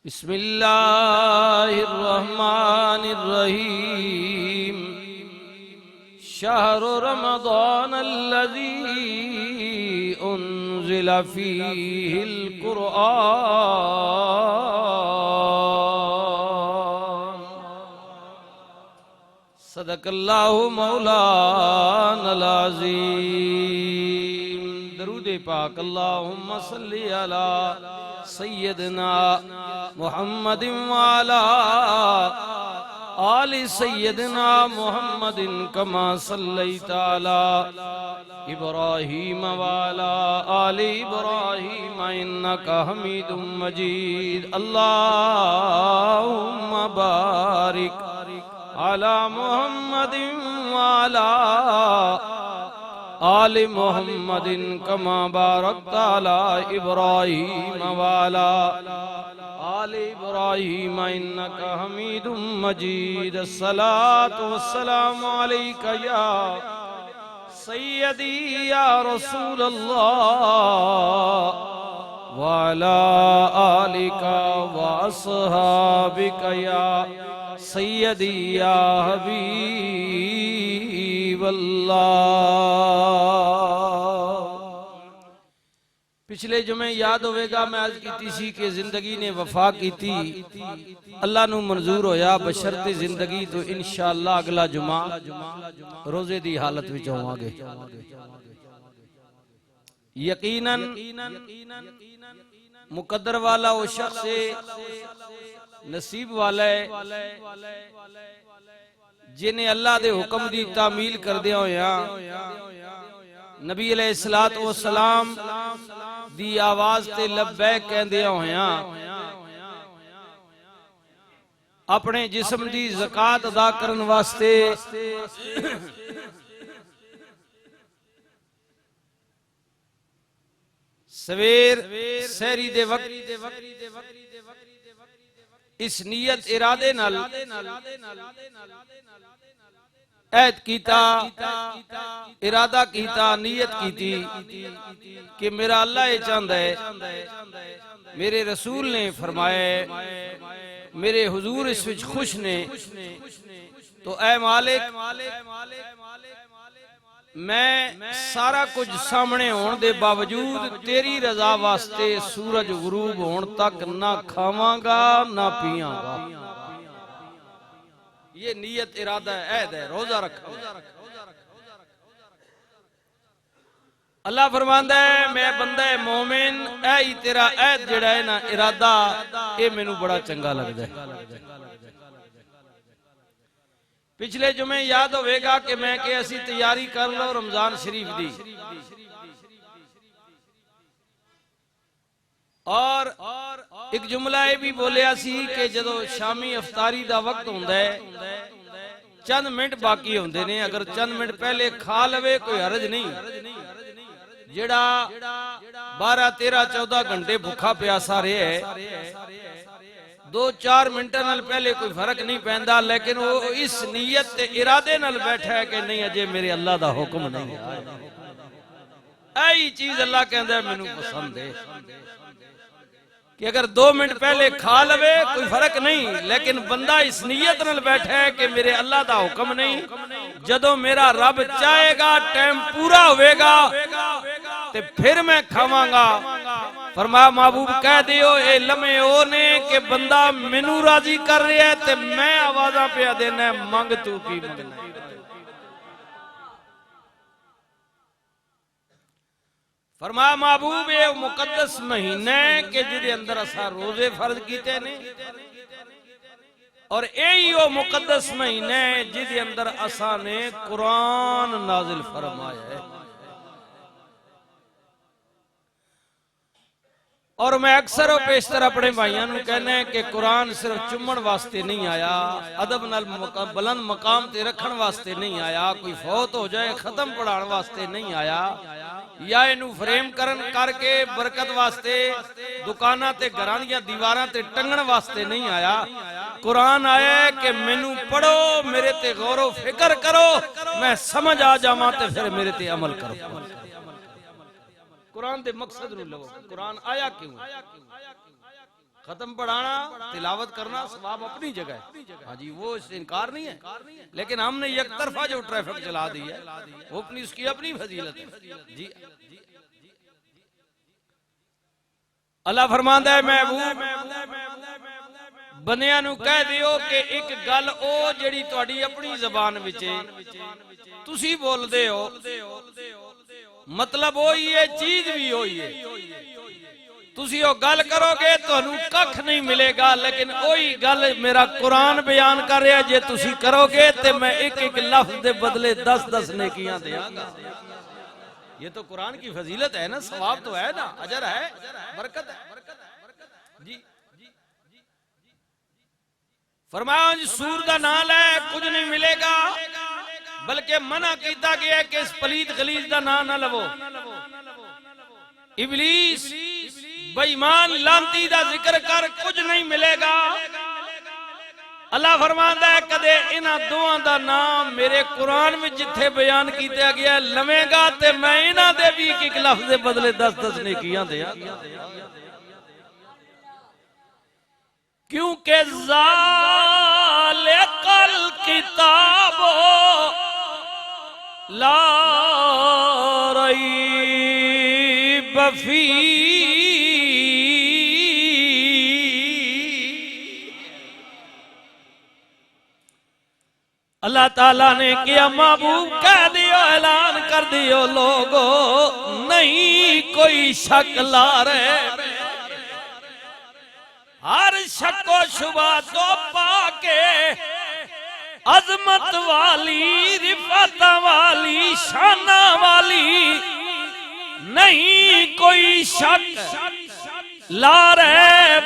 बिस्मिल्लाहिर्रहमानिर्रहीम। शहरु रमज़ानल्लज़ी उन्ज़िला फ़ीहिल क़ुरआन। सदक़ल्लाहु मौलानल अज़ीम। दरूद पाक। अल्लाहुम्मा सल्लि अला सय्यदना मुहम्मदिन व अला आलि सय्यदना मुहम्मदिन कमा सल्लैता अला इब्राहीम व अला आलि इब्राहीम इन्नका हमीदुम मजीद। अल्लाहुम्मा बारिक अला मुहम्मदिन व अला आलि मुहम्मदिन कमा बारकता अला इब्राहीम व अला आलि इब्राहीम इन्नका हमीदुम मजीद। अस्सलातु वस्सलामु अलैका या सय्यदी या रसूलल्लाह व अला आलिका व अस्हाबिका या सय्यदी या हबीबल्लाह। पिछले जुमे याद होगा मैं अर्ज की सी कि जिंदगी ने वफा की थी, अल्लाह नू मंजूर होया बशर्ते जिंदगी तो इंशाअल्लाह अगला जुमा रोजे दी हालत विच होवांगे। यकीनन मुकद्दर वाला वो शख्स नसीब वाला है जिन्हें अल्लाह दे हुक्म दी तामील कर दिया होया नबी अलैहिस्सलातु वस्सलाम दी आवाज ते लब्बैक कहंदिया होया अपने जिस्म दी ज़कात अदा करन वास्ते सवेर सहरी दे वक्त इस नियत इरादे नाल ऐद कीता, इरादा कीता, नियत कीती कि मेरा अल्लाह ये चाहता है, मेरे रसूल ने फरमाया, मेरे हुजूर इस विच खुश ने, तो ऐ मालिक मैं सारा कुछ सामने होने दे बावजूद तेरी रजा वास्ते सूरज गुरूब होने तक ना खावांगा ना पियांगा। ये नियत इरादा ऐद है, रोजा रखा। अल्लाह फरमांदा है मैं बंदा मोमिन ऐ ही तेरा ऐद जेड़ा है ना इरादा ये मैनू बड़ा चंगा लगदा है। पिछले जुमे याद होगा कि मैं कि असी तैयारी कर लो रमजान शरीफ दी और एक जुमला ये भी बोलिया सी कि जदों शामी अफतारी दा वक्त हुंदा है चंद मिनट बाकी होंदे ने, अगर चंद मिनट पहले खा लवे कोई हरज नहीं। जेड़ा 12, 13, 14 घंटे भूखा प्यासा रहे 2-4 मिनट नाल पहले कोई फर्क नहीं पैंदा, लेकिन वो इस नीयत ते इरादे नाल बैठा है कि नहीं अजे मेरे अल्लाह दा हुक्म नहीं आया। ऐही चीज अल्लाह कहंदा मैनू पसंद है कि अगर 2 मिनट पहले खा लवे कोई फर्क नहीं, लेकिन बंदा इस नीयत नाल बैठा है कि मेरे अल्लाह दा हुक्म नहीं, जदों मेरा रब चाहेगा टाइम पूरा होवेगा ते फिर मैं खावांगा। फरमाया महबूब कह दियो ए लम्हे ओ ने कि बंदा मैनू राजी कर रहा है ते मैं आवाज़ां पे देना मंग तू की मंगना। फरमाया महबूब ये मुकद्दस महीने के जिदे अंदर असा रोजे फर्ज कीते ने और यही वो मुकद्दस महीने जिदे अंदर असा ने कुरान नाजिल फरमाया है। और मैं अक्सर और पेशतर अपने भाइयों को कहना है कि कुरान सिर्फ चुम्मन वास्ते नहीं आया, अदब नाल बुलंद मकाम ते रखन वास्ते नहीं आया, कोई फौत हो जाए खत्म पढ़ाने वास्ते नहीं आया, या इनू फ्रेम करन करके बरकत वास्ते दुकाना ते घरां दी दीवारां ते टंगण वास्ते नहीं आया। कुरान आया है कि मैनू पढ़ो, मेरे ते गौरो फिक्र करो, मैं समझ आ जावां ते फिर मेरे ते अमल करो। कुरान दे मकसद नू लो। कुरान आया क्यों? खत्म पढ़ाना, तिलावत करना सवाब अपनी जगह है। हाँ जी, वो इससे इनकार नहीं है, लेकिन हमने एक तरफा जो ट्रैफिक चला दी है वो अपनी उसकी अपनी फजीलत है जी। अल्लाह फरमांदा है महबूब बनिया नू कह दियो कि एक गल ओ जिहड़ी तुहाडी अपनी ज़बान विच तुसी बोलदे हो, मतलब वही है, चीज भी वही है। तुसी वो गल करोगे तुहानू कख नहीं मिलेगा, लेकिन वही गल मेरा कुरान बयान कर रहा, जे तुसी करोगे तो मैं एक एक लफ्ज के बदले 10-10 नेकियां देंगा। ये तो कुरान की फजीलत है ना, सवाब तो है ना, अजर है, बरकत है जी। फरमाया सूर का नाम है कुछ नहीं मिलेगा, बल्कि मना किया गया कि इस पलीत गलीज का नाम ना लवो। इबलीस बेईमान लांती का जिक्र कर, कुछ नहीं मिलेगा। अल्लाह फरमांदा है कदे इन्हां दोवां दा नाम मेरे कुरान में जिथे बयान किया गया लवेगा ते मैं इन्हां दे भी एक लफ्ज दे बदले 10-10 नेकियां देंगा, क्योंकि ज़ालिकल किताबो ला रैब फीह। अल्लाह ताला ने किया महबूब कह दियो, ऐलान कर दियो लोगो नहीं कोई शक ला रहे, हर शको शुबा तो पाके अजमत वाली रिफत वाली शाना वाली नहीं कोई शक ला रहे।